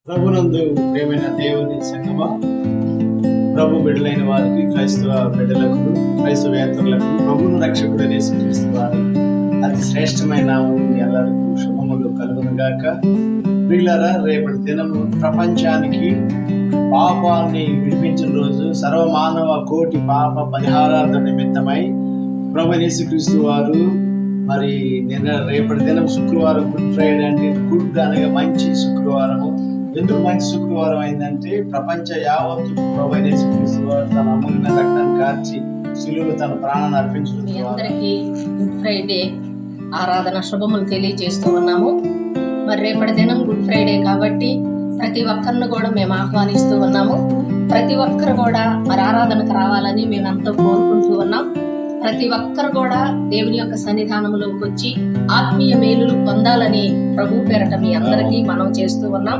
ప్రభునందు ప్రేమైన దేవుని సంగమా, ప్రభు బిడ్డలైన వారికి, క్రైస్తవ బిడ్డలకు, క్రైస్తవేతరులకు ప్రభువును రక్షకుడు యేసుక్రీస్తు వారి అతి శ్రేష్టమైన నామమున ಎಲ್ಲರಿಗೂ శుభములు కలుగును గాక. ప్రియులారా, రేపటి దినము ప్రపంచానికి పాపాన్ని విడిపించిన రోజు. సర్వమానవ కోటి పాప పరిహారార్థ నిమిత్తమై ప్రభు యేసుక్రీస్తు వారు మరి రేపటి దినం శుక్రవారం, గుడ్ ఫ్రైడే అంటే గుడ్ అనగా మంచి శుక్రవారము. ఎందుకు మంచి శుక్రవారం అయిందంటే ప్రపంచ యావత్తు ప్రభు యేసుక్రీస్తు వారు తన అమూల్యమైన రక్తాన్ని కార్చి శిలువలో తన ప్రాణాన్ని అర్పించడం. మీ అందరికీ గుడ్ ఫ్రైడే ఆరాధన శుభములు తెలియజేస్తూ ఉన్నాము. మరి రేపటి దినం గుడ్ ఫ్రైడే కాబట్టి ప్రతి ఒక్కరిని కూడా మేము ఆహ్వానిస్తూ ఉన్నాము. ప్రతి ఒక్కరు కూడా మరి ఆరాధనకు రావాలని మేము ఎంతో కోరుకుంటూ ఉన్నాం. ప్రతి ఒక్కరు కూడా దేవుని యొక్క సన్నిధానంలోకి వచ్చి ఆత్మీయ మేలులు పొందాలని ప్రభు పేరట మీ అందరికీ మనం చేస్తూ ఉన్నాం.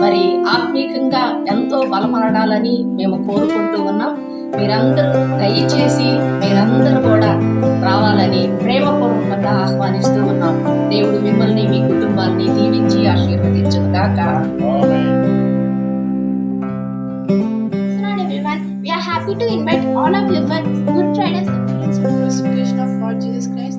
మరి ఆత్మీయంగా ఎంతో బలపడాలని మేము కోరుకుంటూ ఉన్నాం. మీరందరూ కూడా రావాలని ప్రేమపూర్వకంగా ఆహ్వానిస్తూ ఉన్నాం. దేవుడు మిమ్మల్ని, మీ కుటుంబాన్ని దీవించి ఆశీర్వదించుగాక. We are happy to invite all of you for Good Friday celebrations of the crucifixion of Lord Jesus Christ.